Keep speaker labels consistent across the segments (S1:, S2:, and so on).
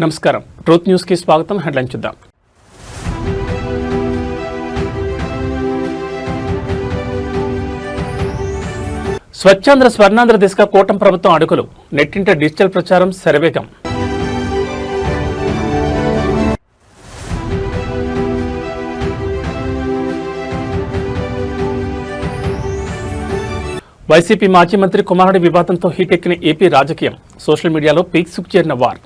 S1: నమస్కారం. Truth news కి స్వాగతం. హెడ్లైన్ చూద్దాం. స్వచ్ఛాంధ్ర స్వర్ణాంధ్ర దిశగా కూటమి ప్రభుత్వం అడుగులు. నెట్టింట డిజిటల్ ప్రచారం శరవేగం. వైసీపీ మాజీ మంత్రి కుమారుడి వివాదంతో హీటెక్కిన ఏపీ రాజకీయం. సోషల్ మీడియాలో పీక్స్కు చేరిన war.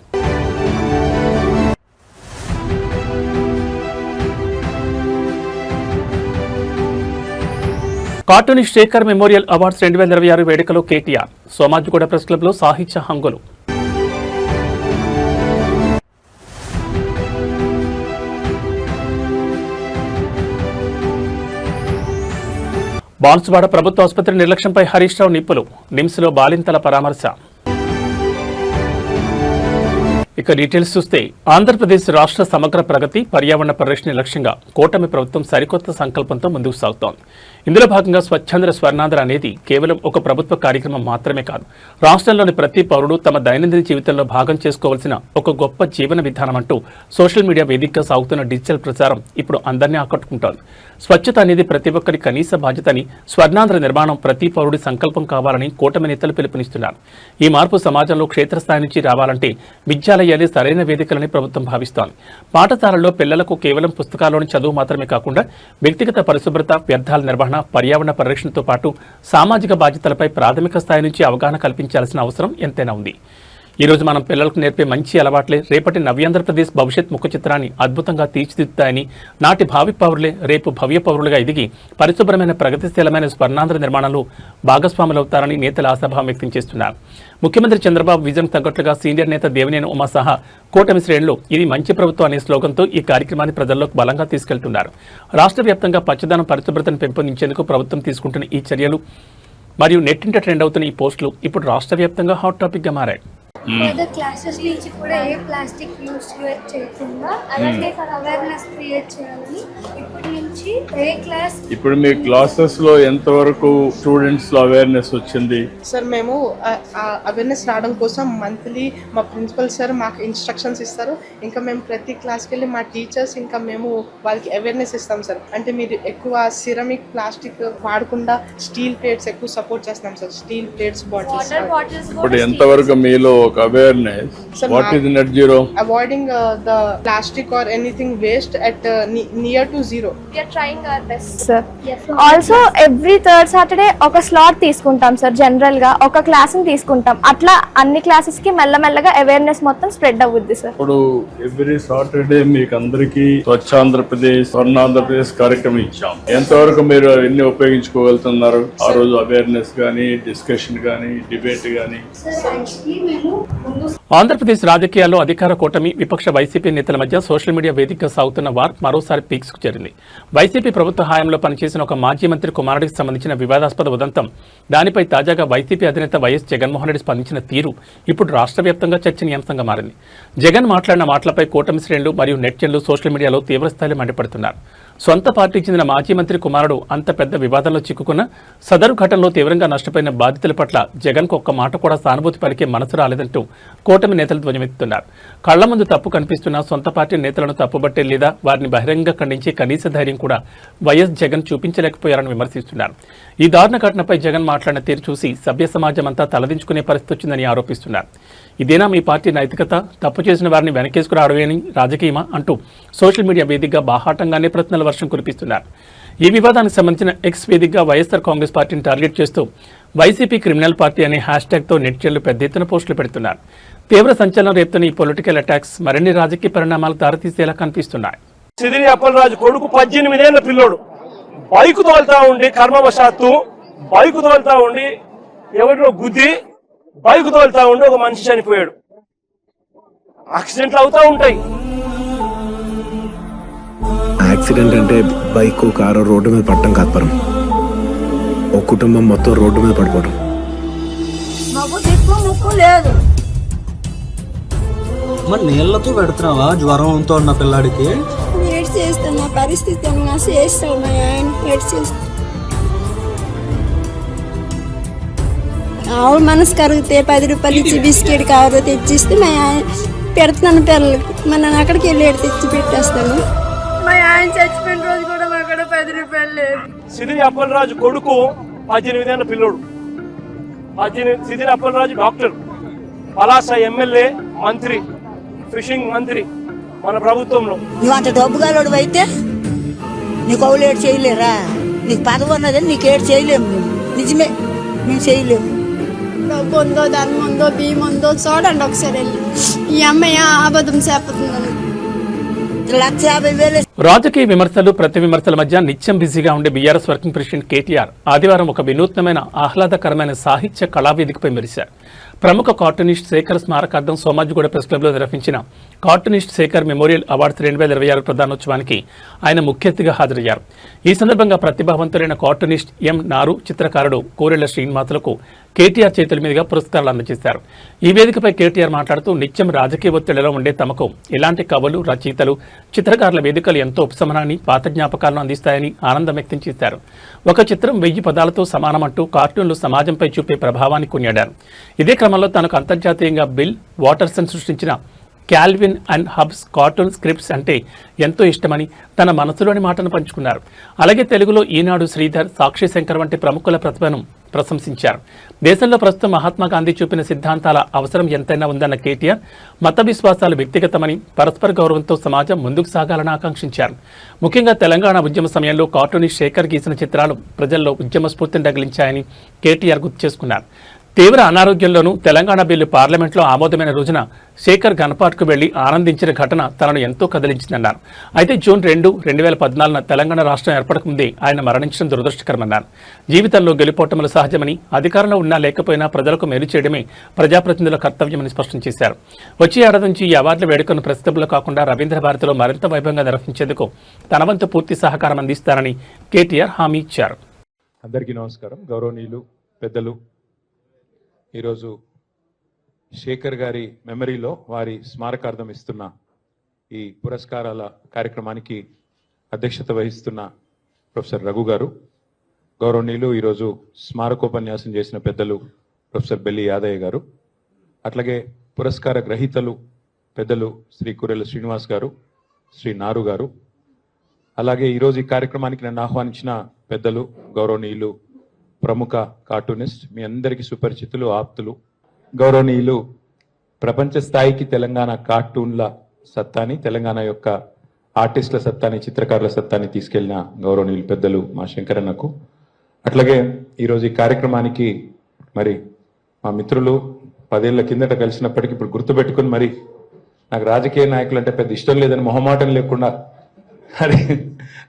S1: Cartoonist Shekhar memorial awards 2026 వేడుకలో కేటీఆర్. సోమాజిగూడ ప్రెస్ క్లబ్లో సాహిత్య హంగులు. బాన్సువాడ ప్రభుత్వ ఆసుపత్రి నిర్లక్ష్యంపై హరీష్ రావు నిప్పులు. నిమ్స్లో బాలింతల పరామర్శ. ఇక డీటెయిల్స్ చూస్తే ఆంధ్రప్రదేశ్ రాష్ట్ర సమగ్ర ప్రగతి, పర్యావరణ పరిరక్షణ లక్ష్యంగా కూటమి ప్రభుత్వం సరికొత్త సంకల్పంతో ముందుకు సాగుతోంది. ఇందులో భాగంగా స్వచ్ఛాంధ్ర స్వర్ణాంధ్ర అనేది కేవలం ఒక ప్రభుత్వ కార్యక్రమం మాత్రమే కాదు, రాష్ట్రంలోని ప్రతి పౌరుడు తమ దైనందిన జీవితంలో భాగం చేసుకోవాల్సిన ఒక గొప్ప జీవన విధానం అంటూ సోషల్ మీడియా వేదికగా సాగుతున్న డిజిటల్ ప్రచారం ఇప్పుడు అందరినీ ఆకట్టుకుంటోంది. స్వచ్ఛత అనేది ప్రతి ఒక్కరి కనీస బాధ్యత అని, స్వర్ణాంధ్ర నిర్మాణం ప్రతి పౌరుడి సంకల్పం కావాలని కూటమి నేతలు పిలుపునిస్తున్నారు. ఈ మార్పు సమాజంలో క్షేత్రస్థాయి నుంచి రావాలంటే విద్యాలయాలే సరైన వేదికలని ప్రభుత్వం భావిస్తోంది. పాఠశాలల్లో పిల్లలకు కేవలం పుస్తకాల్లోని చదువు మాత్రమే కాకుండా వ్యక్తిగత పరిశుభ్రత, వ్యర్థాల నిర్వహణ, పర్యావరణ పరిరక్షణతో పాటు సామాజిక బాధ్యతలపై ప్రాథమిక స్థాయి నుంచి అవగాహన కల్పించాల్సిన అవసరం ఎంతైనా ఉంది. ఈ రోజు మనం పిల్లలకు నేర్పే మంచి అలవాట్లే రేపటి నవ్యాంధ్రప్రదేశ్ భవిష్యత్ ముఖ చిత్రాన్ని అద్భుతంగా తీర్చిదిద్దుతాయని, నాటి భావి పౌరులే రేపు భవ్య పౌరులుగా ఎదిగి పరిశుభ్రమైన ప్రగతిశీలమైన స్వర్ణాంధ్ర నిర్మాణంలో భాగస్వాములవుతారని నేతలు ఆశాభావం వ్యక్తం చేస్తున్నారు. ముఖ్యమంత్రి చంద్రబాబు విజన్ తగ్గట్లుగా సీనియర్ నేత దేవినేని ఉమా సహా కూటమి శ్రేణులు ఇది మంచి ప్రభుత్వం అనే స్లోగన్తో ఈ కార్యక్రమాన్ని ప్రజల్లోకి బలంగా తీసుకెళ్తున్నారు. రాష్ట్ర వ్యాప్తంగా పచ్చదనం, పరిశుభ్రతను పెంపొందించేందుకు ప్రభుత్వం తీసుకుంటున్న ఈ చర్యలు మరియు నెట్టింట ట్రెండ్ అవుతున్న ఈ పోస్టులు ఇప్పుడు రాష్ట్ర వ్యాప్తంగా హాట్ టాపిక్ గా మారాయి.
S2: క్లాసెస్ నుంచి కూడా ఏ ప్లాస్టిక్ యూజ్ చేయకుండా అలాగే అవేర్నెస్ క్రియేట్ చేయాలని ఇప్పటి నుంచి ఏ క్లాస్.
S3: ఇప్పుడు మీ క్లాసెస్ లో ఎంత వరకు స్టూడెంట్స్ లో అవేర్నెస్ వచ్చింది?
S4: సార్ మేము అవేర్నెస్ రావడం కోసం మంత్లీ మా ప్రిన్సిపల్ సార్ మాకు ఇన్స్ట్రక్షన్స్ ఇస్తారు. ఇంకా మేము ప్రతి క్లాస్కి వెళ్ళి మా టీచర్స్ ఇంకా మేము వాళ్ళకి అవేర్నెస్ ఇస్తాం సార్. అంటే మీరు ఎక్కువ సిరమిక్ ప్లాస్టిక్ వాడకుండా స్టీల్ ప్లేట్స్ ఎక్కువ సపోర్ట్ చేస్తున్నాం సార్. Steel plates, bottles.
S3: ఇప్పుడు ఎంత వరకు మీలో awareness? What is net zero?
S4: Avoiding the plastic or anything waste at near to zero.
S2: We are trying our best,
S5: sir. Yes. Also every third Saturday ఒక slot తీసుకుంటాం sir. General గా ఒక class ని తీసుకుంటాం. అట్లా అన్ని క్లాసెస్ కి మెల్లమెల్లగా అవేర్నెస్ మొత్తం స్ప్రెడ్ అవుద్ది సార్.
S3: ఇప్పుడు ఎవ్రీ సాటర్డే మీకు అందరికి స్వచ్ఛాంధ్రప్రదేశ్, స్వర్ణాంధ్రప్రదేశ్ కార్యక్రమం ఇచ్చాం. ఎంతవరకు మీరు ఎన్ని ఉపయోగించుకోగలుగుతున్నారు? ఆ రోజు అవేర్నెస్ గానీ, డిస్కషన్ గానీ, డిబేట్ గానీ.
S1: ఆంధ్రప్రదేశ్ రాజకీయాల్లో అధికార కూటమి, విపక్ష వైసీపీ నేతల మధ్య సోషల్ మీడియా వేదికగా సాగుతున్న వార్ మరోసారి పీక్స్కు చేరింది. వైసీపీ ప్రభుత్వ హయాంలో పనిచేసిన ఒక మాజీ మంత్రి కుమారుడికి సంబంధించిన వివాదాస్పద ఉదంతం, దానిపై తాజాగా వైసీపీ అధినేత వైఎస్ జగన్మోహన్ రెడ్డి స్పందించిన తీరు ఇప్పుడు రాష్ట్ర వ్యాప్తంగా చర్చనీయాంశంగా మారింది. జగన్ మాట్లాడిన మాటలపై కూటమి శ్రేణులు మరియు నెటిజన్లు సోషల్ మీడియాలో తీవ్రస్థాయిలో మండిపడుతున్నారు. సొంత పార్టీకి చెందిన మాజీ మంత్రి కుమారుడు అంత పెద్ద వివాదంలో చిక్కుకున్న సదరు ఘటనలో తీవ్రంగా నష్టపోయిన బాధితుల పట్ల జగన్కు ఒక్క మాట కూడా సానుభూతి పలికే మనసు రాలేదంటూ కూటమి నేతలు ధ్వజమెత్తుతున్నారు. కళ్ల ముందు తప్పు కనిపిస్తున్న సొంత పార్టీ నేతలను తప్పుబట్టే లేదా వారిని బహిరంగంగా ఖండించే కనీస ధైర్యం కూడా వైఎస్ జగన్ చూపించలేకపోయారని విమర్శిస్తున్నారు. ఈ దారుణ ఘటనపై జగన్ మాట్లాడిన తీరు చూసి సభ్య సమాజం అంతా తలదించుకునే పరిస్థితి వచ్చిందని ఆరోపిస్తున్నారు. ఇదేనా మీ పార్టీ నైతికత? తప్పు చేసిన వారిని వెనకేసుకురావడమేని రాజకీయమా అంటూ సోషల్ మీడియా వేదికగా బాహాటంగానే ప్రశ్నల వర్షం కురిపిస్తున్నారు. ఈ వివాదానికి సంబంధించిన ఎక్స్ వేదికగా వైఎస్ఆర్ కాంగ్రెస్ పార్టీని టార్గెట్ చేస్తూ వైసీపీ క్రిమినల్ పార్టీ అనే హ్యాష్ట్యాగ్తో నెటిజన్లు పెద్ద ఎత్తున పోస్టులు పెడుతున్నారు. తీవ్ర సంచలనం రేపుతున్న ఈ పొలిటికల్ అటాక్స్ మరిన్ని రాజకీయ పరిణామాలకు దారితీసేలా కనిపిస్తున్నాయి.
S6: సిదిరి అప్పలరాజు కొడుకు 18 ఏళ్ల పిల్లోడు బైకు తోలుతా ఉండి కర్మవశాత్తు బైకు తోలుతా ఉండి ఎవరిలో గుద్ది బైకు తోలుతా ఉండి ఒక మనిషి చనిపోయాడు. యాక్సిడెంట్లు అవుతా ఉంటాయి.
S7: యాక్సిడెంట్ అంటే బైక్, కారు రోడ్డు మీద పడటం కాదు పరం, ఒక కుటుంబం మొత్తం రోడ్డు మీద పడిపోవడం.
S8: మాకు దిక్కు ముక్కు లేదు.
S9: మరి నీళ్లతో పెడుతున్నావా జ్వరంతో ఉన్న పిల్లాడికి?
S8: ఏడ్ చేస్తున్నా పరిస్థితి అన్నా చేస్తావు మా ఆయన ఏడ్ చేస్తా. ఆవులు మనసు కరిగితే 10 రూపాయలు ఇచ్చి బిస్కెట్ కారు తెచ్చిస్తే మా ఆయన పెడుతున్నాను పిల్లలకి. మరి నేను అక్కడికి వెళ్ళి తెచ్చి పెట్టేస్తాను.
S2: మా ఆయన చచ్చిపోయిన రోజు కూడా మా అక్కడ 10 రూపాయలు లేదు.
S6: సిదిరి అప్పలరాజు కొడుకు 18 ఏళ్ళ పిల్లోడు. సిదిరి అప్పలరాజు డాక్టర్, పలాస ఎమ్మెల్యే, మంత్రి, ఫిషింగ్ మంత్రి మన ప్రభుత్వంలో.
S8: నువ్వు అంత డబ్బుగాలోడు అయితే నీకు అవులేడు చేయలేరా? నీకు పదవి ఉన్నదని నీకు ఏడు చేయలేము. మేము నిజమే, మేము చేయలేము.
S2: డబ్బు ఉందో ధనం ఉందో బియ్యం ఉందో చూడండి ఒకసారి వెళ్ళి. ఈ అమ్మాయి అబద్ధం చెప్తున్నాను.
S8: 1,50,000.
S1: రాజకీయ విమర్శలు ప్రతి విమర్శల మధ్య నిత్యం బిజీగా ఉండే బీఆర్ఎస్ వర్కింగ్ ప్రెసిడెంట్ కేటీఆర్ ఆదివారం ఒక వినూత్నమైన ఆహ్లాదకరమైన సాహిత్య కళావేదికపై మెరిశారు. ప్రముఖ కార్టూనిస్ట్ శేఖర్ స్మారకార్థం సోమాజిగూడ ప్రెస్ క్లబ్లో నిర్వహించిన కార్టూనిస్ట్ శేఖర్ మెమోరియల్ అవార్డ్స్ 2026 ప్రదానోత్సవానికి ఆయన ముఖ్య అతిథిగా హాజరయ్యారు. ఈ సందర్భంగా ప్రతిభావంతులైన కార్టూనిస్ట్ ఎం నారు, చిత్రకారుడు కోరెళ్ల శ్రీనివాసులకు కేటీఆర్ చేతుల మీదుగా పురస్కారాలు అందజేశారు. ఈ వేదికపై కేటీఆర్ మాట్లాడుతూ నిత్యం రాజకీయ ఒత్తిడిలో ఉండే తమకు ఇలాంటి కవులు, రచయితలు, చిత్రకారుల వేదికలు ఎంతో ఉపశమనాన్ని, పాత జ్ఞాపకాలను అందిస్తాయని ఆనందం వ్యక్తం చేశారు. ఒక చిత్రం 1000 పదాలతో సమానమంటూ కార్టూన్లు సమాజంపై చూపే ప్రభావాన్ని కొనియాడారు. ఇదే క్రమంలో తనకు అంతర్జాతీయంగా బిల్ వాటర్సన్ సృష్టించిన Calvin and Hobbes cartoon scripts అంటే ఎంతో ఇష్టమని తన మనసులోని మాటను పంచుకున్నారు. అలాగే తెలుగులో ఈనాడు, శ్రీధర్, సాక్షి శంకర్ వంటి ప్రముఖుల ప్రతిభను ప్రశంసించారు. దేశంలో ప్రస్తుతం మహాత్మా గాంధీ చూపిన సిద్ధాంతాల అవసరం ఎంతైనా ఉందన్న కేటీఆర్ మత విశ్వాసాలు వ్యక్తిగతమని, పరస్పర గౌరవంతో సమాజం ముందుకు సాగాలని ఆకాంక్షించారు. ముఖ్యంగా తెలంగాణ ఉద్యమ సమయంలో కార్టూనిస్ట్ శేఖర్ గీసిన చిత్రాలు ప్రజల్లో ఉద్యమ స్ఫూర్తిని రగిలించాయని కేటీఆర్ గుర్తు చేసుకున్నారు. తీవ్ర అనారోగ్యంలోనూ తెలంగాణ బిల్లు పార్లమెంట్లో ఆమోదమైన రోజున శేఖర్ గణపాట్కు వెళ్లి ఆనందించిన ఘటన తనను ఎంతో కదిలించిందన్నారు. అయితే జూన్ 2, 2014 తెలంగాణ రాష్ట్రం ఏర్పడక ముందే ఆయన మరణించడం దురదృష్టకరమన్నారు. జీవితంలో గెలుపోటములు సహజమని, అధికారంలో ఉన్నా లేకపోయినా ప్రజలకు మేలు చేయడమే ప్రజాప్రతినిధుల కర్తవ్యమని స్పష్టం చేశారు. వచ్చే ఏడాది నుంచి ఈ అవార్డుల వేడుకను ప్రెస్ క్లబ్లో కాకుండా రవీంద్ర భారతిలో మరింత వైభవంగా నిర్వహించేందుకు తన వంతు పూర్తి సహకారం అందిస్తారని కేటీఆర్ హామీ ఇచ్చారు.
S10: అందరికీ నమస్కారం. గౌరవనీయులు, పెద్దలు, ఈరోజు శేఖర్ గారి మెమరీలో వారి స్మారకార్థం ఇస్తున్న ఈ పురస్కారాల కార్యక్రమానికి అధ్యక్షత వహిస్తున్న ప్రొఫెసర్ రఘు గారు, గౌరవనీయులు ఈరోజు స్మారకోపన్యాసం చేసిన పెద్దలు ప్రొఫెసర్ బెల్లి యాదయ్య గారు, అట్లాగే పురస్కార గ్రహీతలు పెద్దలు శ్రీ కోరెళ్ల శ్రీనివాస్ గారు, శ్రీ నారు గారు, అలాగే ఈరోజు ఈ కార్యక్రమానికి నన్ను ఆహ్వానించిన పెద్దలు గౌరవనీయులు ప్రముఖ కార్టూనిస్ట్, మీ అందరికీ సుపరిచితులు, ఆప్తులు, గౌరవనీయులు, ప్రపంచ స్థాయికి తెలంగాణ కార్టూన్ల సత్తాని, తెలంగాణ యొక్క ఆర్టిస్టుల సత్తాని, చిత్రకారుల సత్తాని తీసుకెళ్లిన గౌరవనీయులు పెద్దలు మా శంకరన్నకు, అట్లాగే ఈరోజు ఈ కార్యక్రమానికి మరి మా మిత్రులు 10 ఏళ్ల కిందట కలిసినప్పటికీ ఇప్పుడు గుర్తుపెట్టుకుని మరి నాకు రాజకీయ నాయకులు అంటే పెద్ద ఇష్టం లేదని మొహమాటం లేకుండా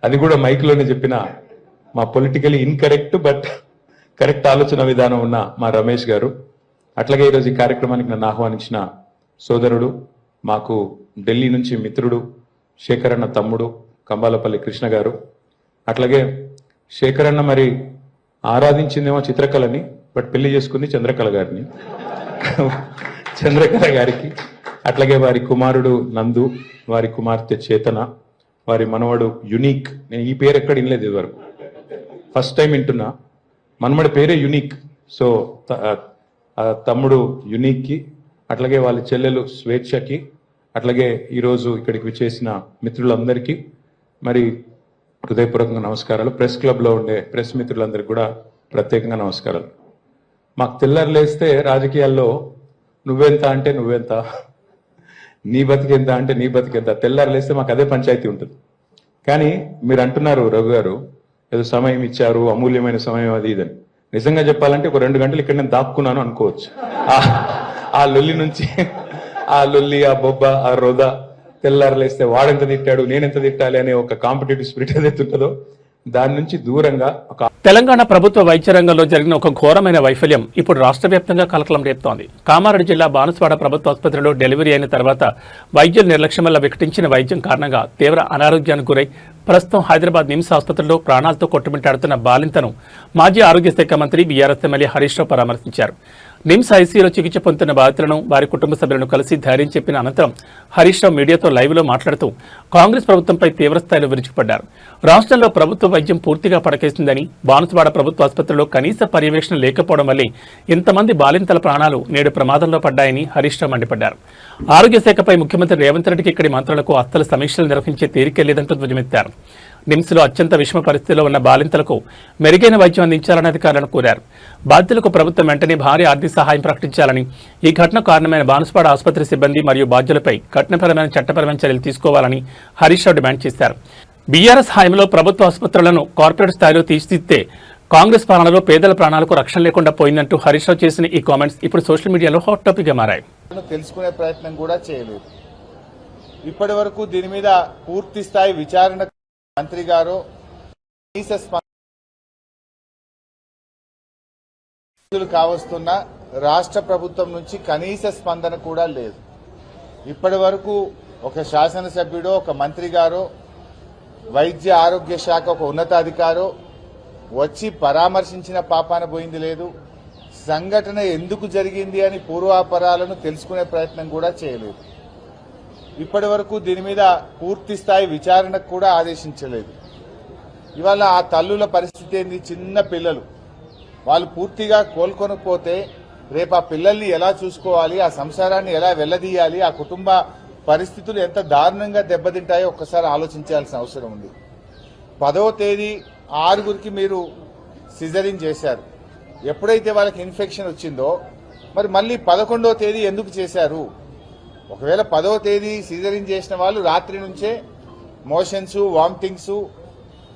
S10: అది కూడా మైక్లోనే చెప్పిన మా పొలిటికలీ ఇన్కరెక్ట్ బట్ కరెక్ట్ ఆలోచన విధానం ఉన్న మా రమేష్ గారు, అట్లాగే ఈరోజు ఈ కార్యక్రమానికి నన్ను ఆహ్వానించిన సోదరుడు, మాకు ఢిల్లీ నుంచి మిత్రుడు, శేఖరన్న తమ్ముడు కంబాలపల్లి కృష్ణ గారు, అట్లాగే శేఖరన్న మరి ఆరాధించిందేమో చిత్రకళని బట్ పెళ్లి చేసుకుంది చంద్రకళ గారిని, చంద్రకళ గారికి, అట్లాగే వారి కుమారుడు నందు, వారి కుమార్తె చేతన, వారి మనవడు యునీక్. నేను ఈ పేరు ఎక్కడ వినలేదు ఇదివరకు, ఫస్ట్ టైం వింటున్నా. మనమడి పేరే యునీక్. సో తమ్ముడు యునీక్కి, అట్లాగే వాళ్ళ చెల్లెలు స్వేచ్ఛకి, అట్లాగే ఈరోజు ఇక్కడికి విచ్చేసిన మిత్రులందరికీ మరి హృదయపూర్వకంగా నమస్కారాలు. ప్రెస్ క్లబ్లో ఉండే ప్రెస్ మిత్రులందరికీ కూడా ప్రత్యేకంగా నమస్కారాలు. మాకు తెల్లారులేస్తే రాజకీయాల్లో నువ్వెంత అంటే నువ్వెంత, నీ బతికెంత అంటే నీ బతికెంత, తెల్లారులేస్తే మాకు అదే పంచాయతీ ఉంటుంది. కానీ మీరు అంటున్నారు రఘు గారు ఏదో సమయం ఇచ్చారు, అమూల్యమైన సమయం అది ఇదని. నిజంగా చెప్పాలంటే ఒక 2 గంటలు ఇక్కడ నేను దాక్కున్నాను అనుకోవచ్చు. ఆ లొల్లి నుంచి, ఆ లొల్లి, ఆ బొబ్బ, ఆ రొద, తెల్లారులేస్తే వాడెంత తిట్టాడు నేనెంత తిట్టాలి అనే ఒక కాంపిటేటివ్ స్పిరిట్ ఏదైతే ఉంటుందో దాని నుంచి దూరంగా
S1: తెలంగాణ ప్రభుత్వ వైద్య రంగంలో జరిగిన ఒక ఘోరమైన వైఫల్యం ఇప్పుడు రాష్ట్ర వ్యాప్తంగా కలకలం రేపుతోంది. కామారెడ్డి జిల్లా బాన్సువాడ ప్రభుత్వ ఆసుపత్రిలో డెలివరీ అయిన తర్వాత వైద్యుల నిర్లక్ష్యం వల్ల వికటించిన వైద్యం కారణంగా తీవ్ర అనారోగ్యానికి గురై ప్రస్తుతం హైదరాబాద్ నిమ్స్ ఆసుపత్రిలో ప్రాణాలతో కొట్టుమిట్టాడుతున్న బాలింతను మాజీ ఆరోగ్య శాఖ మంత్రి బీఆర్ఎస్ ఎమ్మెల్యే హరీష్ రావు పరామర్శించారు. నిమ్స్ ఐసీయూలో చికిత్స పొందుతున్న బాధితులను, వారి కుటుంబ సభ్యులను కలిసి ధైర్యం చెప్పిన అనంతరం హరీష్ రావు మీడియాతో లైవ్లో మాట్లాడుతూ కాంగ్రెస్ ప్రభుత్వంపై తీవ్రస్థాయిలో విరుచుకుపడ్డారు. రాష్ట్రంలో ప్రభుత్వ వైద్యం పూర్తిగా పడకేసిందని, బాన్సువాడ ప్రభుత్వ ఆసుపత్రిలో కనీస పర్యవేక్షణ లేకపోవడం వల్లే ఇంతమంది బాలింతల ప్రాణాలు నేడు ప్రమాదంలో పడ్డాయని హరీష్ రావు మండిపడ్డారు. ఆరోగ్య శాఖపై ముఖ్యమంత్రి రేవంత్ రెడ్డికి ఇక్కడి మంత్రులకు అస్సలు సమీక్షలు నిర్వహించే తీరికే లేదంటూ ధ్వజమెత్తారు. నిమ్స్లో అత్యంత విషమ పరిస్థితిలో ఉన్న బాలింతలకు మెరుగైన వైద్యం అందించాలని అధికారులను కోరారు. బాధితులకు ప్రభుత్వం వెంటనే భారీ ఆర్థిక సహాయం ప్రకటించాలని, ఈ ఘటన కారణమైన బాన్సువాడ ఆసుపత్రి సిబ్బంది మరియు బాధ్యులపై కఠినపరమైన చట్టపరమైన చర్యలు తీసుకోవాలని హరీష్ రావు డిమాండ్ చేశారు. బీఆర్ఎస్ హయాంలో ప్రభుత్వ ఆసుపత్రులను కార్పొరేట్ స్థాయిలో తీర్చిదిద్దే కాంగ్రెస్ పాలనలో పేదల ప్రాణాలకు రక్షణ లేకుండా పోయిందంటూ హరీష్ రావు చేసిన ఈ కామెంట్స్ ఇప్పుడు సోషల్ మీడియాలో హాట్ టాపిక్ గా మారాయి.
S11: తెలుసుకునే ప్రయత్నం కూడా చేయలేదు. ఇప్పటి వరకు దీని మీద పూర్తి స్థాయి విచారణ మంత్రి గారు కావస్తున్న రాష్ట్ర ప్రభుత్వం నుంచి కనీస స్పందన కూడా లేదు. ఇప్పటి వరకు ఒక శాసనసభ్యుడో, ఒక మంత్రి గారో, వైద్య ఆరోగ్య శాఖ ఒక ఉన్నతాధికారో వచ్చి పరామర్శించిన పాపాన పోయింది లేదు. సంఘటన ఎందుకు జరిగింది అని పూర్వాపరాలను తెలుసుకునే ప్రయత్నం కూడా చేయలేదు. ఇప్పటి వరకు దీని మీద పూర్తి స్థాయి విచారణకు కూడా ఆదేశించలేదు. ఇవాళ ఆ తల్లుల పరిస్థితి ఏంది? చిన్న పిల్లలు, వాళ్ళు పూర్తిగా కోలుకొనకపోతే రేపు ఆ పిల్లల్ని ఎలా చూసుకోవాలి, ఆ సంసారాన్ని ఎలా వెళ్లదీయాలి, ఆ కుటుంబ పరిస్థితులు ఎంత దారుణంగా దెబ్బతింటాయో ఒక్కసారి ఆలోచించాల్సిన అవసరం ఉంది. 10వ తేదీ 6గురికి మీరు సిజరిన్ చేశారు. ఎప్పుడైతే వాళ్ళకి ఇన్ఫెక్షన్ వచ్చిందో మరి మళ్ళీ 11వ తేదీ ఎందుకు చేశారు? ఒకవేళ 10వ తేదీ సిజరిన్ చేసిన వాళ్ళు రాత్రి నుంచే మోషన్స్, వామిటింగ్స్,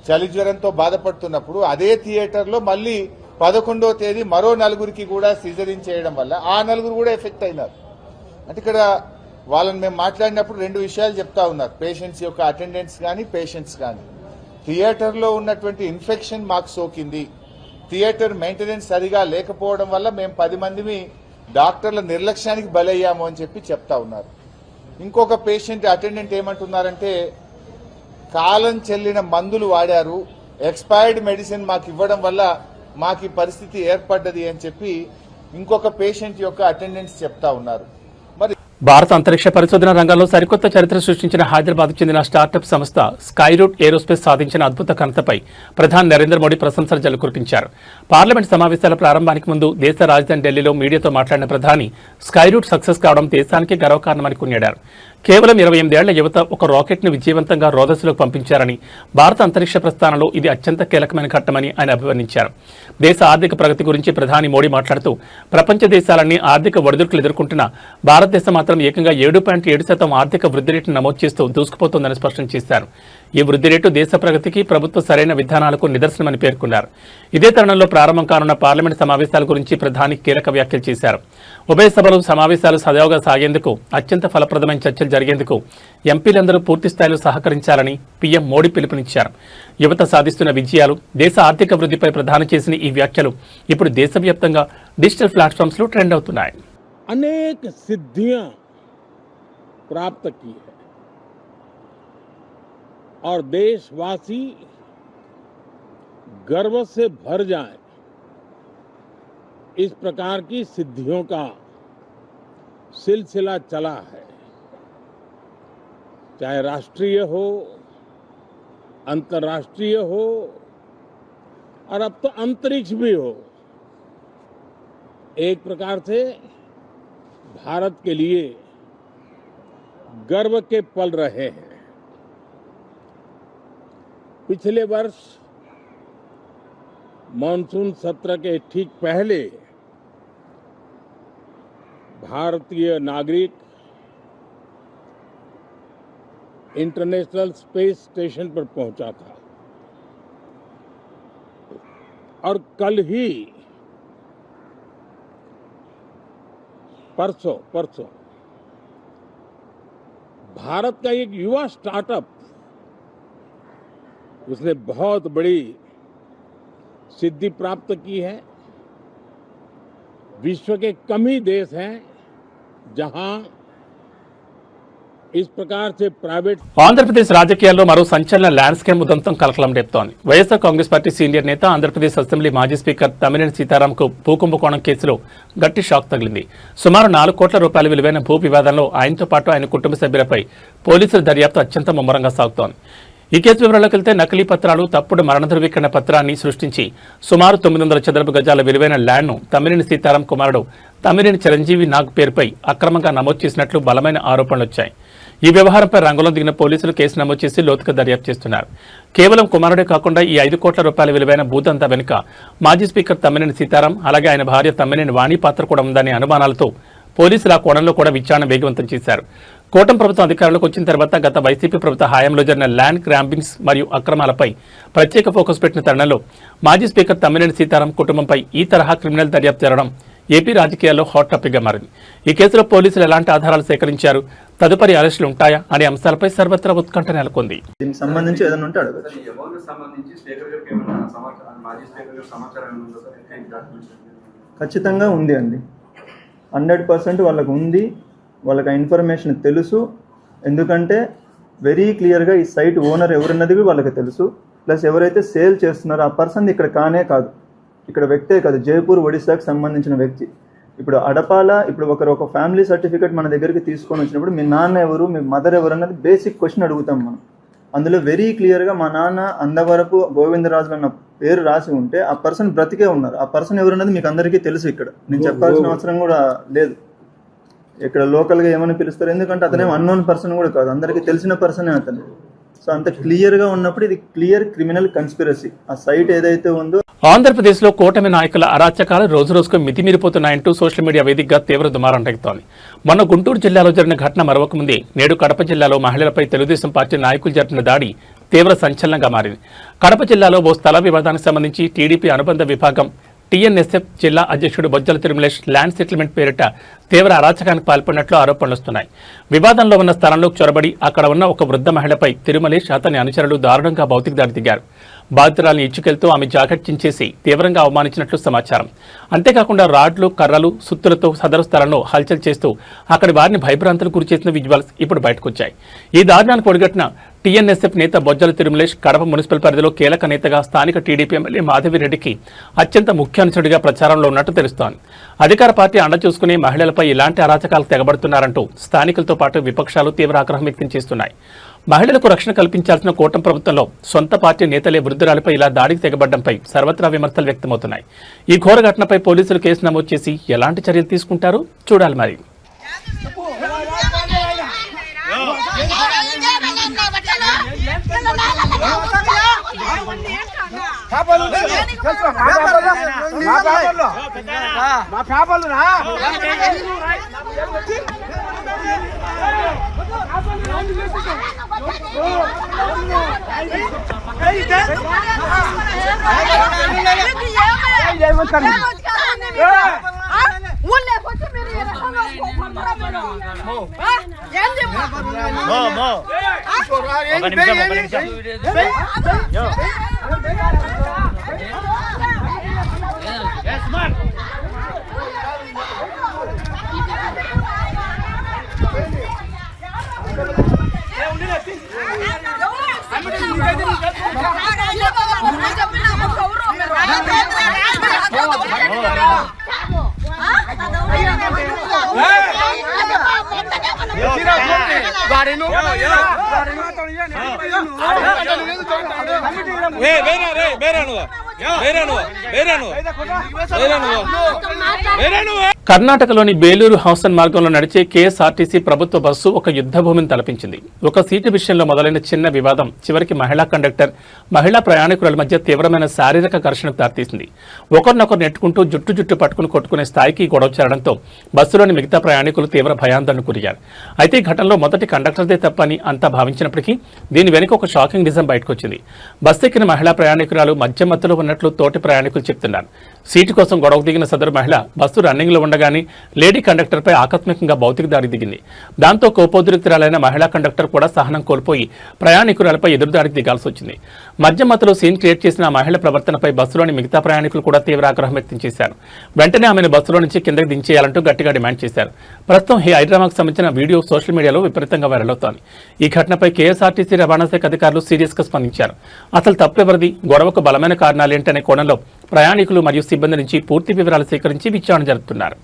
S11: చలి జ్వరంతో బాధపడుతున్నప్పుడు అదే థియేటర్లో మళ్ళీ 11వ తేదీ మరో 4గురికి కూడా సిజరిన్ చేయడం వల్ల ఆ 4గురు కూడా ఎఫెక్ట్ అయినారు. అంటే ఇక్కడ వాళ్ళని మేము మాట్లాడినప్పుడు 2 విషయాలు చెప్తా ఉన్నారు. పేషెంట్స్ యొక్క అటెండెంట్స్ కానీ, పేషెంట్స్ కానీ, థియేటర్లో ఉన్నటువంటి ఇన్ఫెక్షన్ మాకు సోకింది, థియేటర్ మెయింటెనెన్స్ సరిగా లేకపోవడం వల్ల మేము 10 మందిని డాక్టర్ల నిర్లక్ష్యానికి బలయ్యాము అని చెప్పి చెప్తా ఉన్నారు. ఇంకొక పేషెంట్ అటెండెంట్ ఏమంటున్నారంటే కాలం చెల్లిన మందులు వాడారు, ఎక్స్పైర్డ్ మెడిసిన్ మాకు ఇవ్వడం వల్ల మాకు ఈ పరిస్థితి ఏర్పడ్డది అని చెప్పి ఇంకొక పేషెంట్ యొక్క అటెండెంట్స్ చెప్తా ఉన్నారు.
S1: భారత అంతరిక్ష పరిశోధన రంగంలో సరికొత్త చరిత్ర సృష్టించిన హైదరాబాద్కు చెందిన స్టార్టప్ సంస్థ స్కైరూట్ ఏరోస్పేస్ సాధించిన అద్భుత ఘనతపై ప్రధాని నరేంద్ర మోడీ ప్రశంసల జల్లు కురిపించారు. పార్లమెంట్ సమావేశాల ప్రారంభానికి ముందు దేశ రాజధాని ఢిల్లీలో మీడియాతో మాట్లాడిన ప్రధాని స్కైరూట్ సక్సెస్ కావడం దేశానికి గర్వకారణమని కొనియాడారు. కేవలం 28 ఏళ్ల యువత ఒక రాకెట్ ను విజయవంతంగా రోదస్సులోకి పంపించారని, భారత అంతరిక్ష ప్రస్థానంలో ఇది అత్యంత కీలకమైన ఘట్టమని ఆయన అభివర్ణించారు. దేశ ఆర్థిక ప్రగతి గురించి ప్రధాని మోడీ మాట్లాడుతూ ప్రపంచ దేశాలన్నీ ఆర్థిక ఒడిదుడుకులు ఎదుర్కొంటున్న భారతదేశం మాత్రం ఏకంగా 7.7% ఆర్థిక వృద్ధి రేటును నమోదు చేస్తూ దూసుకుపోతోందని స్పష్టం చేశారు. ఈ వృద్ధి రేటు దేశ ప్రగతికి, ప్రభుత్వ సరైన విధానాలకు నిదర్శనమని పేర్కొన్నారు. ఇదే తరుణంలో ప్రారంభం కానున్న పార్లమెంట్ సమావేశాల గురించి ప్రధాని కీలక వ్యాఖ్యలు చేశారు. ఉభయ సభలు సమావేశాలు సజావుగా సాగేందుకు, అత్యంత ఫలప్రదమైన చర్చలు జరిగేందుకు ఎంపీలందరూ పూర్తి స్థాయిలో సహకరించాలని పీఎం మోడీ పిలుపునిచ్చారు. యువత సాధిస్తున్న విజయాలు, దేశ ఆర్థిక వృద్ధిపై ప్రధాని చేసిన ఈ వ్యాఖ్యలు ఇప్పుడు దేశవ్యాప్తంగా డిజిటల్ ప్లాట్ఫామ్స్ లో ట్రెండ్ అవుతున్నాయి.
S12: अनेक सिद्धियां प्राप्त की है और देशवासी गर्व से भर जाए, इस प्रकार की सिद्धियों का सिलसिला चला है. चाहे राष्ट्रीय हो, अंतर्राष्ट्रीय हो और अब तो अंतरिक्ष भी हो, एक प्रकार से भारत के लिए गर्व के पल रहे हैं. पिछले वर्ष मॉनसून सत्र के ठीक पहले भारतीय नागरिक इंटरनेशनल स्पेस स्टेशन पर पहुंचा था और कल ही परसों भारत का एक युवा स्टार्टअप, उसने बहुत बड़ी सिद्धि प्राप्त की है. विश्व के कम ही देश हैं जहां इस प्रकार से प्राइवेट
S1: ఆంధ్రప్రదేశ్ రాజకీయాల్లో మరో సంచలన ల్యాండ్ స్కేమ్ ఉదంతం కలకలం రేపుతోంది. వైఎస్ఆర్ కాంగ్రెస్ పార్టీ సీనియర్ నేత ఆంధ్రప్రదేశ్ అసెంబ్లీ మాజీ స్పీకర్ తమ్మినేని సీతారాంకు భూ కుంభకోణం కేసులో గట్టి షాక్ తగిలింది. సుమారు 4 కోట్ల రూపాయల విలువైన భూ వివాదంలో ఆయనతో పాటు ఆయన కుటుంబ సభ్యులపై పోలీసుల దర్యాప్తు అత్యంత ముమ్మరంగా సాగుతోంది. ఈ కేసు వివరాల్లోకి వెళ్తే నకిలీ పత్రాలు, తప్పుడు మరణ ధృవీకరణ పత్రాన్ని సృష్టించి సుమారు 900 చదరపు గజాల విలువైన ల్యాండ్ను తమ్మినేని సీతారాం కుమారుడు తమ్మినేని చిరంజీవి నాగ్ పేరుపై అక్రమంగా నమోదు చేసినట్లు బలమైన ఆరోపణలు వచ్చాయి. ఈ వ్యవహారంపై రంగంలో దిగిన పోలీసులు కేసు నమోదు చేసి లోతుగా దర్యాప్తు చేస్తున్నారు. కేవలం కుమారుడే కాకుండా ఈ 5 కోట్ల రూపాయల విలువైన భూదంతా వెనుక మాజీ స్పీకర్ తమ్మినేని సీతారాం, అలాగే ఆయన భార్య తమ్మినేని వాణి పాత్ర కూడా ఉందనే అనుమానాలతో పోలీసులు ఆ కోణంలో కూడా విచారణ వేగవంతం చేశారు. కూటమి ప్రభుత్వం అధికారంలోకి వచ్చిన తర్వాత గత వైసీపీ ప్రభుత్వ హయాంలో జరిగిన ల్యాండ్ గ్రాంబింగ్స్ మరియు అక్రమాలపై ప్రత్యేక ఫోకస్ పెట్టిన తరుణంలో మాజీ స్పీకర్ తమ్మినేని సీతారాం కుటుంబంపై ఈ తరహా క్రిమినల్ దర్యాప్తు జరగడం ఏపీ రాజకీయాల్లో హాట్ టాపిక్గా మారింది. ఈ కేసులో పోలీసులు ఎలాంటి ఆధారాలు సేకరించారు, తదుపరి అరెస్టులు ఉంటాయా అనే అంశాలపై సర్వత్రా ఉత్కంఠ నెలకొంది.
S13: దీనికి సంబంధించి ఏదైనా ఉంటే అడగచ్చు. ఖచ్చితంగా ఉంది అండి, 100% వాళ్ళకు ఉంది. వాళ్ళకి ఆ ఇన్ఫర్మేషన్ తెలుసు. ఎందుకంటే వెరీ క్లియర్గా ఈ సైట్ ఓనర్ ఎవరున్నది వాళ్ళకి తెలుసు. ప్లస్ ఎవరైతే సేల్ చేస్తున్నారో ఆ పర్సన్ ఇక్కడ కానే కాదు, ఇక్కడ వ్యక్తే కాదు, జైపూర్ ఒడిశాకు సంబంధించిన వ్యక్తి. ఇప్పుడు అడపాల, ఇప్పుడు ఒక ఫ్యామిలీ సర్టిఫికేట్ మన దగ్గరికి తీసుకొని వచ్చినప్పుడు మీ నాన్న ఎవరు, మీ మదర్ ఎవరు అన్నది బేసిక్ క్వశ్చన్ అడుగుతాం మనం. అందులో వెరీ క్లియర్గా మా నాన్న అందవరపు గోవిందరాజు అన్న పేరు రాసి ఉంటే ఆ పర్సన్ బ్రతికే ఉన్నారు. ఆ పర్సన్ ఎవరున్నది మీకు అందరికీ తెలుసు. ఇక్కడ నేను చెప్పాల్సిన అవసరం కూడా లేదు. ఇక్కడ లోకల్గా ఏమని పిలుస్తారు, ఎందుకంటే అతనేం అన్నోన్ పర్సన్ కూడా కాదు, అందరికీ తెలిసిన పర్సనే అతను. సో అంత క్లియర్గా ఉన్నప్పుడు ఇది క్లియర్ క్రిమినల్ కన్స్పిరసీ. ఆ సైట్ ఏదైతే ఉందో
S1: ఆంధ్రప్రదేశ్లో కూటమి నాయకుల అరాచకాలు రోజురోజుకు మితిమీరిపోతున్నాయంటూ సోషల్ మీడియా వేదికగా తీవ్ర దుమారం రేగుతోంది. మొన్న గుంటూరు జిల్లాలో జరిగిన ఘటన మరొక ముందే నేడు కడప జిల్లాలో మహిళలపై తెలుగుదేశం పార్టీ నాయకులు జరిపిన దాడి తీవ్ర సంచలనంగా మారింది. కడప జిల్లాలో ఓ స్థల వివాదానికి సంబంధించి టీడీపీ అనుబంధ విభాగం టీఎన్ఎస్ఎఫ్ జిల్లా అధ్యక్షుడు బొజ్జల తిరుమలేష్ ల్యాండ్ సెటిల్మెంట్ పేరిట తీవ్ర అరాచకానికి పాల్పడినట్లు ఆరోపణలు వస్తున్నాయి. వివాదంలో ఉన్న స్థలంలోకి చొరబడి అక్కడ ఉన్న ఒక వృద్ధ మహిళపై తిరుమలేష్, అతని అనుచరులు దారుణంగా భౌతిక దాడి దిగారు. బాధితురాలను ఇచ్చుకెళ్తూ ఆమె జాకెట్ చించేసి తీవ్రంగా అవమానించినట్లు సమాచారం. అంతేకాకుండా రాడ్లు, కర్రలు, సుత్తులతో సదరు స్థలంలో హల్చల్ చేస్తూ అక్కడి వారిని భయభ్రాంతులకు గురిచేసిన విజువల్స్ ఇప్పుడు బయటకొచ్చాయి. ఈ దారుణానికి ఒడిగట్టిన టీఎన్ఎస్ఎఫ్ నేత బొజ్జల తిరుమలేష్ కడప మున్సిపల్ పరిధిలో కీలక నేతగా స్థానిక టీడీపీ ఎమ్మెల్యే మాధవిరెడ్డికి అత్యంత ముఖ్య అనుచరుడిగా ప్రచారంలో ఉన్నట్టు తెలుస్తోంది. అధికార పార్టీ అండ చూసుకుని మహిళలపై ఇలాంటి అరాచకాలకు తెగబడుతున్నారంటూ స్థానికులతో పాటు విపక్షాలు తీవ్ర ఆగ్రహం వ్యక్తం చేస్తున్నాయి. మహిళలకు రక్షణ కల్పించాల్సిన కూటమి ప్రభుత్వంలో సొంత పార్టీ నేతలే వృద్ధురాలపై ఇలా దాడికి తెగబడ్డంపై సర్వత్రా విమర్శలు వ్యక్తమవుతున్నాయి. ఈ ఘోర ఘటనపై పోలీసులు కేసు నమోదు చేసి ఎలాంటి చర్యలు తీసుకుంటారో చూడాలి. మరి కర్ణాటకలోని బేలూరు హౌసన్ మార్గంలో నడిచే కేఎస్ఆర్టీసీ ప్రభుత్వ బస్సు ఒక యుద్ధ భూమిని తలపించింది. ఒక సీటు విషయంలో మొదలైన చిన్న వివాదం చివరికి మహిళా కండక్టర్, మహిళా ప్రయాణికుల మధ్య తీవ్రమైన శారీరక ఘర్షణకు దారితీసింది. ఒకరినొకరు నెట్టుకుంటూ జుట్టు పట్టుకుని కొట్టుకునే స్థాయికి గొడవ చేరడంతో బస్సులోని మిగతా ప్రయాణికులు తీవ్ర భయాందోళనకు గురయ్యారు. అయితే ఈ ఘటనలో మొదటి కండక్టర్దే తప్పని అంతా భావించినప్పటికీ దీని వెనుక ఒక షాకింగ్ నిజం బయటకొచ్చింది. బస్సు ఎక్కిన మహిళా ప్రయాణికురాలు మధ్య మత్తులో ఉన్నట్లు తోటి ప్రయాణికులు చెప్తున్నారు. సీటు కోసం గొడవ దిగిన సదరు మహిళ బస్సు రన్నింగ్ లో ఉండగా ఉండగానే లేడీ కండక్టర్పై ఆకస్మికంగా భౌతిక దాడి దిగింది. దాంతో కోపోద్రిక్తురాలైన మహిళా కండక్టర్ కూడా సహనం కోల్పోయి ప్రయాణికురాలపై ఎదురుదాడికి దిగాల్సి వచ్చింది. మధ్యమతలో సీన్ క్రియేట్ చేసిన ఆ మహిళ ప్రవర్తనపై బస్సులోని మిగతా ప్రయాణికులు కూడా తీవ్ర ఆగ్రహం వ్యక్తం చేశారు. వెంటనే ఆమెను బస్సులో నుంచి కిందకి దించేయాలంటూ గట్టిగా డిమాండ్ చేశారు. ప్రస్తుతం ఈ హైడ్రామాకు సంబంధించిన వీడియో సోషల్ మీడియాలో విపరీతంగా వైరల్ అవుతోంది. ఈ ఘటనపై కేఎస్ఆర్టీసీ రవాణా శాఖ అధికారులు సీరియస్ గా స్పందించారు. అసలు తప్పెవరిది, గొడవకు బలమైన కారణాలేంటనే కోణంలో ప్రయాణికులు మరియు సిబ్బంది నుంచి పూర్తి వివరాలు సేకరించి విచారణ జరుపుతున్నారు.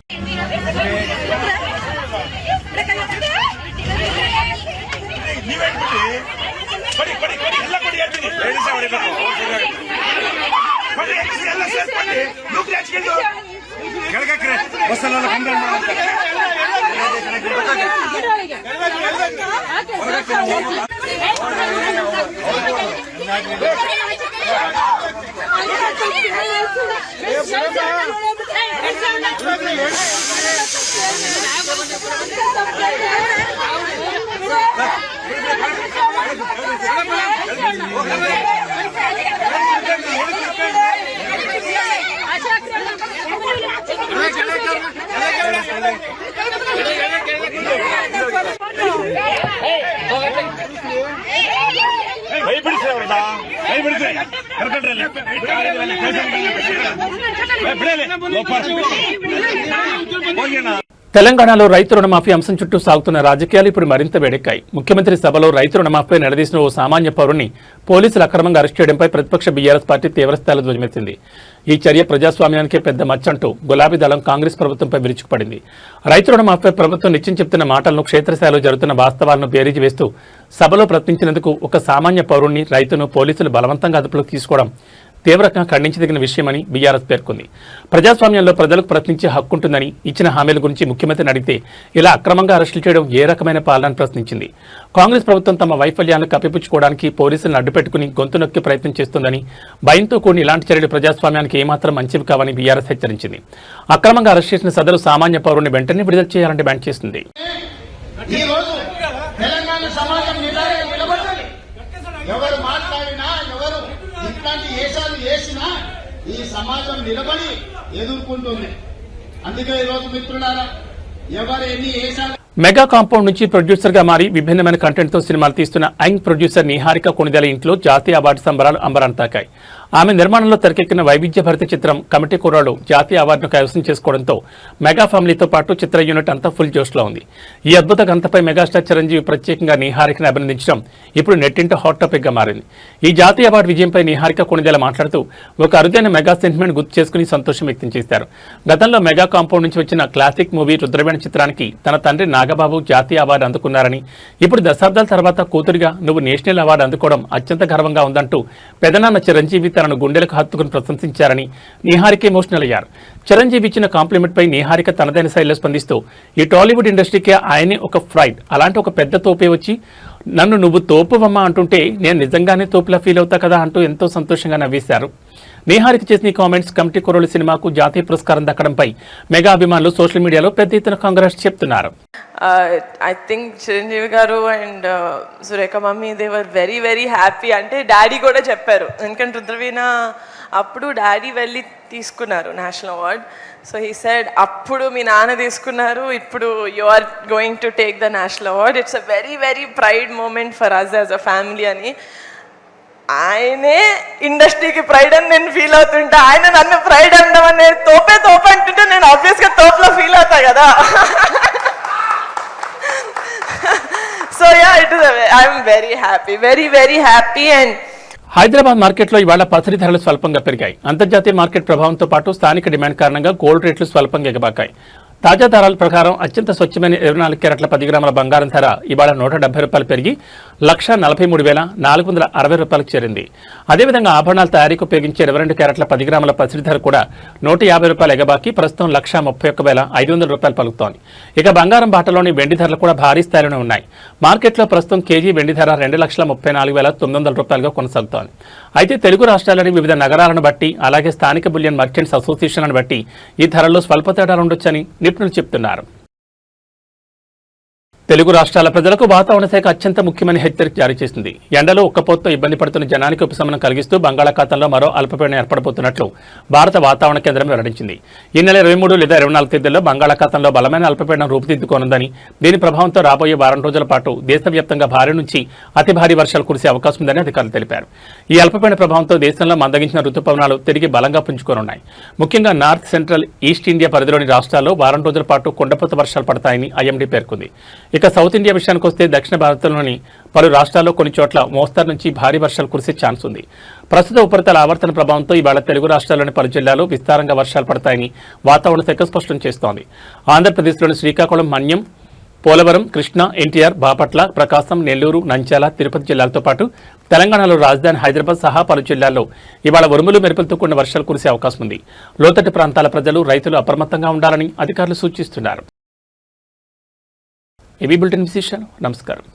S1: తెలంగాణలో రైతు రుణమాఫీ అంశం చుట్టూ సాగుతున్న రాజకీయాలు ఇప్పుడు మరింత వేడెక్కాయి. ముఖ్యమంత్రి సభలో రైతు రుణమాఫీపై నిలదీసిన ఓ సామాన్య పౌరుని పోలీసులు అక్రమంగా అరెస్ట్ చేయడంపై ప్రతిపక్ష బీఆర్ఎస్ పార్టీ తీవ్రస్థాయిలో ధ్వజమెత్తింది. ఈ చర్య ప్రజాస్వామ్యానికే పెద్ద మచ్చంటూ గులాబీ దళం కాంగ్రెస్ ప్రభుత్వంపై విరుచుకుపడింది. రైతు రుణమాఫీపై ప్రభుత్వం నిత్యం చెప్తున్న మాటలను క్షేత్రస్థాయిలో జరుగుతున్న వాస్తవాలను బేరీజు వేస్తూ సభలో ప్రశ్నించినందుకు ఒక సామాన్య పౌరుణ్ణి రైతును పోలీసులు బలవంతంగా అదుపులోకి తీసుకోవడం తీవ్రంగా ఖండించదగిన విషయమని బీఆర్ఎస్ పేర్కొంది. ప్రజాస్వామ్యంలో ప్రజలకు ప్రశ్నించే హక్కుంటుందని ఇచ్చిన హామీల గురించి ముఖ్యమంత్రిని అడిగితే ఇలా అక్రమంగా అరెస్టులు చేయడం ఏ రకమైన పాలనని ప్రశ్నించింది. కాంగ్రెస్ ప్రభుత్వం తమ వైఫల్యాలను కప్పిపుచ్చుకోవడానికి పోలీసులను అడ్డుపెట్టుకుని గొంతు నొక్కే ప్రయత్నం చేస్తుందని, భయంతో కూడిన ఇలాంటి చర్యలు ప్రజాస్వామ్యానికి ఏమాత్రం మంచివి కావని బీఆర్ఎస్ హెచ్చరించింది. అక్రమంగా అరెస్ట్ చేసిన సదరు సామాన్య పౌరుని వెంటనే విడుదల చేయాలని డిమాండ్ చేస్తుంది.
S14: ఎవరు మాట్లాడినా ఎవరు ఇట్లాంటి ఏషాలు చేసినా ఈ సమాజం నిలబడి ఎదుర్కొంటుంది. అందుకే ఈరోజు మిత్రులారా ఎవరు ఎన్ని ఏషాలు
S1: మెగా కాంపౌండ్ నుంచి ప్రొడ్యూసర్ గా మారి విభిన్నమైన కంటెంట్ తో సినిమాలు తీస్తున్న యంగ్ ప్రొడ్యూసర్ నిహారిక కొణిదెల ఇంట్లో జాతీయ అవార్డు సంబరాలు అంబరాన్ని తాకాయి. ఆమె నిర్మాణంలో తెరకెక్కిన వైవిధ్యభరిత చిత్రం కమిటీ కుర్రాడు జాతీయ అవార్డును కైవసం చేసుకోవడంతో మెగా ఫ్యామిలీతో పాటు చిత్ర యూనిట్ అంతా ఫుల్ జోష్లో ఉంది. ఈ అద్భుత గంతపై మెగాస్టార్ చిరంజీవి ప్రత్యేకంగా నిహారికను అభినందించడం ఇప్పుడు నెట్టింట హాట్ టాపిక్ గా మారింది. ఈ జాతీయ అవార్డు విజయంపై నిహారిక కొణిదెల మాట్లాడుతూ ఒక అరుదైన మెగా సెంటిమెంట్ గుర్తు చేసుకుని సంతోషం వ్యక్తం చేశారు. గతంలో మెగా కాంపౌండ్ నుంచి వచ్చిన క్లాసిక్ మూవీ రుద్రవేణ చిత్రానికి తన తండ్రి నాగబాబు జాతీయ అవార్డు అందుకున్నారని, ఇప్పుడు దశాబ్దాల తర్వాత కూతురిగా నువ్వు నేషనల్ అవార్డు అందుకోవడం అత్యంత గర్వంగా ఉందంటూ పెదనాన్న చిరంజీవి తనను గుండెలకు హత్తుకుని ప్రశంసించారని నిహారిక ఎమోషనల్ అయ్యారు. చిరంజీవి ఇచ్చిన కాంప్లిమెంట్ పై నిహారిక తనదైన శైలిలో స్పందిస్తూ ఈ టాలీవుడ్ ఇండస్ట్రీకే ఆయనే ఒక ఫ్రైడ్, అలాంటి ఒక పెద్ద తోపే వచ్చి నన్ను నువ్వు తోపువమ్మా అంటుంటే నేను నిజంగానే తోపులా ఫీల్ అవుతా కదా అంటూ ఎంతో సంతోషంగా నవ్వేశారు. నిహారిక చేసిన ఈ కామెంట్స్ కమిటీ కుర్రాడు సినిమాకు జాతీయ పురస్కారం దక్కడంపై మెగా అభిమానులు సోషల్ మీడియాలో పెద్ద ఎత్తున కాంగ్రెస్ చెప్తున్నారు.
S15: I think Chiranjeevi garu and Surekha mummy they were very very happy. అంటే డాడీ కూడా చెప్పారు, ఎందుకంటే రుద్రవీణ అప్పుడు డాడీ వెళ్ళి తీసుకున్నారు national award. So he said అప్పుడు మీ నాన్న తీసుకున్నారు, ఇప్పుడు you are going to take the national award. It's a very very pride moment for us as a family అని. ఆయనే ఇండస్ట్రీకి ప్రైడ్ అని నేను ఫీల్ అవుతుంటా, ఆయన నన్ను ప్రైడ్ అనడం అనేది తోపే అంటుంటే నేను ఆబ్వియస్గా తోపులో ఫీల్ అవుతా కదా. So yeah, I'm very happy, very very happy. And
S1: Hyderabad మార్కెట్లో ఇవాళ పసిడి ధరలు స్వల్పంగా పెరిగాయి. అంతర్జాతీయ మార్కెట్ ప్రభావంతో పాటు స్థానిక డిమాండ్ కారణంగా గోల్డ్ రేట్లు స్వల్పంగా ఎగబాకాయి. తాజా ధరల ప్రకారం అత్యంత స్వచ్ఛమైన 24 క్యారెట్ల 10 గ్రాముల బంగారం ధర ఇవాళ ₹170 పెరిగి ₹1,43,460 చేరింది. అదేవిధంగా ఆభరణాల తయారీకి ఉపయోగించే 22 క్యారెట్ల 10 గ్రాముల పసిడి ధర కూడా ₹150 ఎగబాకి ప్రస్తుతం ₹131,500 పలుకుతోంది. ఇక బంగారం బాటలోని వెండి ధరలు కూడా భారీ స్థాయిలోనే ఉన్నాయి. మార్కెట్లో ప్రస్తుతం కేజీ వెండి ధర ₹2,34,900గా కొనసాగుతోంది. అయితే తెలుగు రాష్ట్రాలని వివిధ నగరాలను బట్టి అలాగే స్థానిక బులియన్ మర్చెంట్స్ అసోసియేషన్లను బట్టి ఈ ధరల్లో స్వల్ప తేడాలు ఉండొచ్చని నిపుణులు చెప్తున్నారు. తెలుగు రాష్ట్రాల ప్రజలకు వాతావరణ శాఖ అత్యంత ముఖ్యమైన హెచ్చరిక జారీ చేసింది. ఎండలో ఉక్కపోతతో ఇబ్బంది పడుతున్న జనానికి ఉపశమనం కలిగిస్తూ బంగాళాఖాతంలో మరో అల్పపీడనం ఏర్పడబోతున్నట్లు భారత వాతావరణ కేంద్రం వెల్లడించింది. ఈ నెల 23 లేదా 24 తేదీల్లో బంగాళాఖాతంలో బలమైన అల్పపీడనం రూపుదిద్దుకోనుందని, దీని ప్రభావంతో రాబోయే వారం రోజుల పాటు దేశవ్యాప్తంగా భారీ నుంచి అతి భారీ వర్షాలు కురిసే అవకాశం ఉందని అధికారులు తెలిపారు. ఈ అల్పపీడన ప్రభావంతో దేశంలో మందగించిన రుతుపవనాలు తిరిగి బలంగా పుంజుకోనున్నాయి. ముఖ్యంగా నార్త్ సెంట్రల్, ఈస్ట్ ఇండియా పరిధిలోని రాష్ట్రాల్లో వారం రోజుల పాటు కుండపోత వర్షాలు పడతాయని ఐఎండీ పేర్కొంది. ఇక సౌత్ ఇండియా విషయానికి వస్తే దక్షిణ భారతంలోని పలు రాష్ట్రాల్లో కొన్ని చోట్ల మోస్తరు నుంచి భారీ వర్షాలు కురిసే ఛాన్స్ ఉంది. ప్రస్తుత ఉపరితల ఆవర్తన ప్రభావంతో ఇవాళ తెలుగు రాష్ట్రాల్లోని పలు జిల్లాల్లో విస్తారంగా వర్షాలు పడతాయని వాతావరణ శాఖ స్పష్టం చేస్తోంది. ఆంధ్రప్రదేశ్లోని శ్రీకాకుళం, మన్యం, పోలవరం, కృష్ణా, ఎన్టీఆర్, బాపట్ల, ప్రకాశం, నెల్లూరు, నంద్యాల, తిరుపతి జిల్లాలతో పాటు తెలంగాణలో రాజధాని హైదరాబాద్ సహా పలు జిల్లాల్లో ఇవాళ ఉరుములు మెరుపులతో కూడిన వర్షాలు కురిసే అవకాశం ఉంది. లోతట్టు ప్రాంతాల ప్రజలు, రైతులు అప్రమత్తంగా ఉండాలని అధికారులు సూచిస్తున్నారు. ఏబీ బులెటిన్ విశేషాలు. నమస్కారం.